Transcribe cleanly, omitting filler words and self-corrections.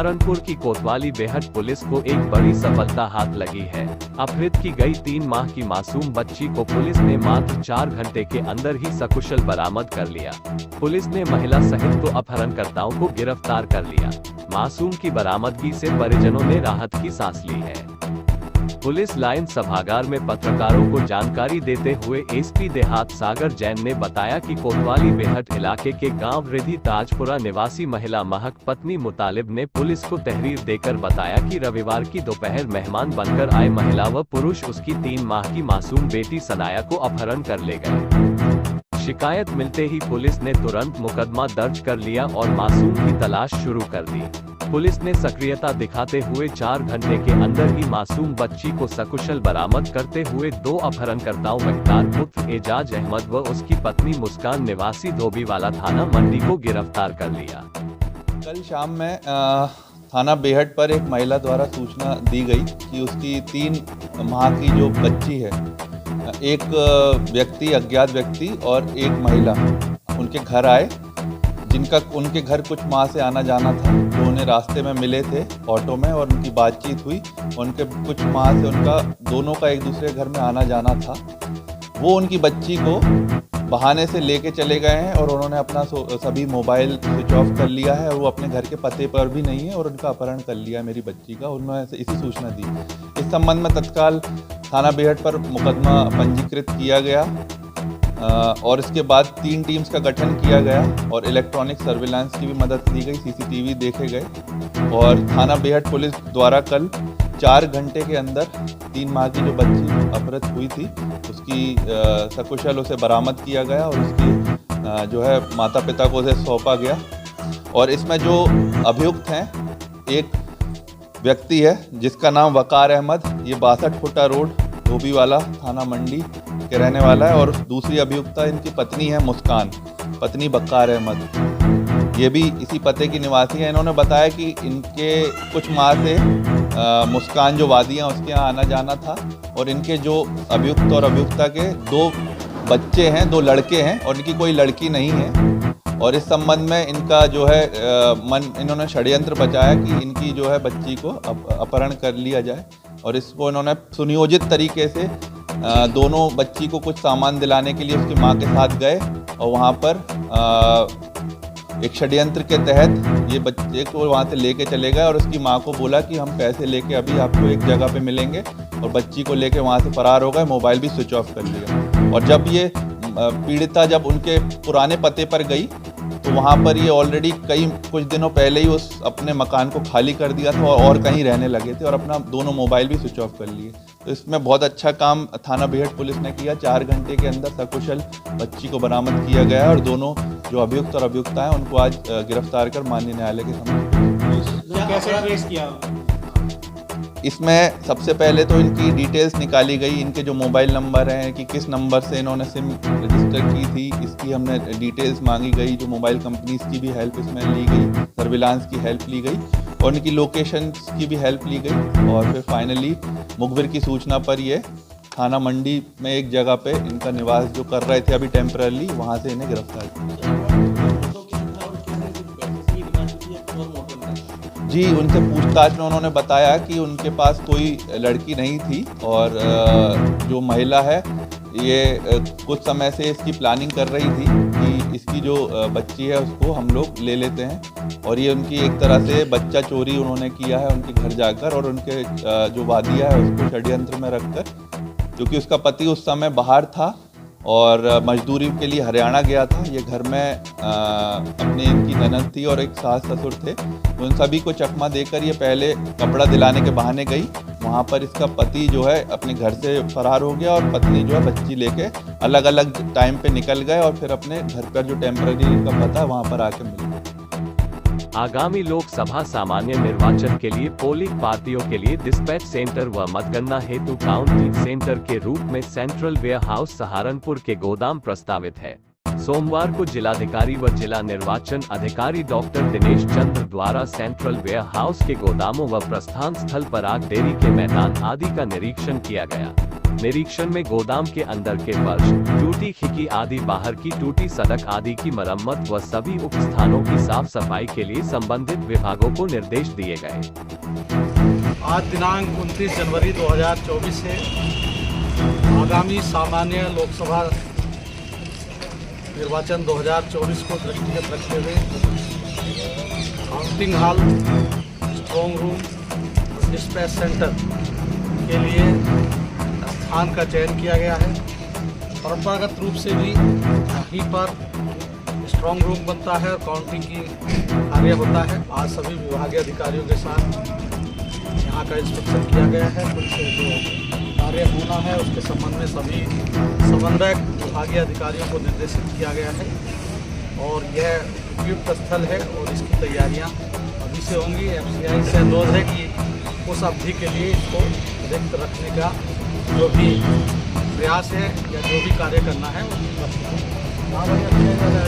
सहारनपुर की कोतवाली बेहट पुलिस को एक बड़ी सफलता हाथ लगी है। अपहृत की गई 3 माह की मासूम बच्ची को पुलिस ने मात्र 4 घंटे के अंदर ही सकुशल बरामद कर लिया। पुलिस ने महिला सहित 2 अपहरणकर्ताओं को गिरफ्तार कर लिया। मासूम की बरामदगी से परिजनों ने राहत की सांस ली है। पुलिस लाइन सभागार में पत्रकारों को जानकारी देते हुए एसपी देहात सागर जैन ने बताया कि कोतवाली बेहट इलाके के गांव रिधि ताजपुरा निवासी महिला महक पत्नी मुतालिब ने पुलिस को तहरीर देकर बताया कि रविवार की दोपहर मेहमान बनकर आए महिला व पुरुष उसकी 3 माह की मासूम बेटी सनाया को अपहरण कर ले गए। शिकायत मिलते ही पुलिस ने तुरंत मुकदमा दर्ज कर लिया और मासूम की तलाश शुरू कर दी। पुलिस ने सक्रियता दिखाते हुए 4 घंटे के अंदर ही मासूम बच्ची को सकुशल बरामद करते हुए 2 अपहरणकर्ताओं मुख्तार पुत्र एजाज अहमद व उसकी पत्नी मुस्कान निवासी धोबीवाला थाना मंडी को गिरफ्तार कर लिया। कल शाम में थाना बेहट पर एक महिला द्वारा सूचना दी गई कि उसकी 3 माह की जो बच्ची है, एक व्यक्ति अज्ञात व्यक्ति और एक महिला उनके घर आए, जिनका उनके घर कुछ माह से आना जाना था। तो उन्हें रास्ते में मिले थे ऑटो में और उनकी बातचीत हुई। उनके कुछ माह से उनका दोनों का एक दूसरे घर में आना जाना था। वो उनकी बच्ची को बहाने से लेके चले गए हैं और उन्होंने अपना सभी मोबाइल स्विच ऑफ कर लिया है और वो अपने घर के पते पर भी नहीं है और उनका अपहरण कर लिया है मेरी बच्ची का। उन्होंने इसी सूचना दी। इस संबंध में तत्काल थाना बेहट पर मुकदमा पंजीकृत किया गया और इसके बाद 3 टीम्स का गठन किया गया और इलेक्ट्रॉनिक सर्विलांस की भी मदद ली गई, सीसीटीवी देखे गए और थाना बेहट पुलिस द्वारा कल 4 घंटे के अंदर 3 माह की जो बच्ची अपहृत हुई थी उसकी सकुशल उसे बरामद किया गया और उसकी जो है माता पिता को उसे सौंपा गया। और इसमें जो अभियुक्त हैं, एक व्यक्ति है जिसका नाम वकार अहमद, ये 62 फुटा रोड धोबीवाला थाना मंडी के रहने वाला है और दूसरी अभियुक्ता इनकी पत्नी है मुस्कान, पत्नी वकार अहमद, ये भी इसी पते की निवासी है। इन्होंने बताया कि इनके कुछ माह से मुस्कान जो वादियाँ उसके यहाँ आना जाना था और इनके जो अभियुक्त और अभियुक्ता के 2 बच्चे हैं, 2 लड़के हैं और इनकी कोई लड़की नहीं है। और इस संबंध में इनका जो है इन्होंने षड्यंत्र बचाया कि इनकी जो है बच्ची को अपहरण कर लिया जाए और इसको इन्होंने सुनियोजित तरीके से दोनों बच्ची को कुछ सामान दिलाने के लिए उसकी मां के साथ गए और वहां पर एक षड्यंत्र के तहत ये बच्चे को वहां से लेके चले गए और उसकी मां को बोला कि हम पैसे लेके अभी आपको एक जगह पे मिलेंगे और बच्ची को लेके वहां से फरार हो गए, मोबाइल भी स्विच ऑफ कर लिया। और जब ये पीड़िता जब उनके पुराने पते पर गई तो वहाँ पर ये ऑलरेडी कुछ दिनों पहले ही उस अपने मकान को खाली कर दिया था और कहीं रहने लगे थे और अपना दोनों मोबाइल भी स्विच ऑफ कर लिए। तो इसमें बहुत अच्छा काम थाना बेहट पुलिस ने किया। 4 घंटे के अंदर सकुशल बच्ची को बरामद किया गया और दोनों जो अभियुक्त और अभियुक्ता हैं उनको आज गिरफ्तार कर माननीय न्यायालय के समक्ष। कैसे ट्रेस किया? इसमें सबसे पहले तो इनकी डिटेल्स निकाली गई, इनके जो मोबाइल नंबर हैं कि किस नंबर से इन्होंने सिम रजिस्टर की थी, इसकी हमने डिटेल्स मांगी गई। जो मोबाइल कंपनीज की भी हेल्प इसमें ली गई, सर्विलांस की हेल्प ली गई और इनकी लोकेशन की भी हेल्प ली गई और फिर फाइनली मुखबिर की सूचना पर ये थाना मंडी में एक जगह पे इनका निवास जो कर रहे थे अभी टेम्पररी, वहाँ से इन्हें गिरफ्तार किया। जी, उनसे पूछताछ में उन्होंने बताया कि उनके पास कोई लड़की नहीं थी और जो महिला है ये कुछ समय से इसकी प्लानिंग कर रही थी कि इसकी जो बच्ची है उसको हम लोग ले लेते हैं और ये उनकी एक तरह से बच्चा चोरी उन्होंने किया है उनके घर जाकर और उनके जो वादिया है उसको षड्यंत्र में रखकर, क्योंकि उसका पति उस समय बाहर था और मजदूरी के लिए हरियाणा गया था। ये घर में अपनी इनकी ननद थी और एक सास ससुर थे। उन सभी को चकमा देकर ये पहले कपड़ा दिलाने के बहाने गई, वहाँ पर इसका पति जो है अपने घर से फरार हो गया और पत्नी जो है बच्ची लेके अलग अलग टाइम पे निकल गए और फिर अपने घर पर जो टेम्पररी इनका पता है वहाँ पर आके मिल गए। आगामी लोकसभा सामान्य निर्वाचन के लिए पोलिंग पार्टियों के लिए डिस्पैच सेंटर व मतगणना हेतु काउंटिंग सेंटर के रूप में सेंट्रल वेयर हाउस सहारनपुर के गोदाम प्रस्तावित है। सोमवार को जिलाधिकारी व जिला निर्वाचन अधिकारी डॉक्टर दिनेश चंद्र द्वारा सेंट्रल वेयर हाउस के गोदामों व प्रस्थान स्थल पर आग डेयरी के मैदान आदि का निरीक्षण किया गया। निरीक्षण में गोदाम के अंदर के फर्श, टूटी खिड़की आदि, बाहर की टूटी सड़क आदि की मरम्मत व सभी उक्त स्थानों की साफ सफाई के लिए संबंधित विभागों को निर्देश दिए गए। आज दिनांक 29 जनवरी 2024 से आगामी सामान्य लोकसभा निर्वाचन 2024 को दृष्टिगत रखते हुए counting hall, strong room, dispatch centre के लिए स्थान का चयन किया गया है। परंपरागत रूप से भी यहीं पर स्ट्रॉन्ग रूम बनता है और काउंटिंग की कार्य होता है। आज सभी विभागीय अधिकारियों के साथ यहाँ का इंस्पेक्शन किया गया है। कुछ जो कार्य होना है उसके संबंध में सभी समन्वयक विभागीय अधिकारियों को निर्देशित किया गया है और यह उपयुक्त स्थल है और इसकी तैयारियाँ अभी से होंगी। FCI से अनुरोध है कि उस अवधि के लिए इसको रिक्त रखने का जो भी प्रयास है या जो भी कार्य करना है वो कर सकते हैं।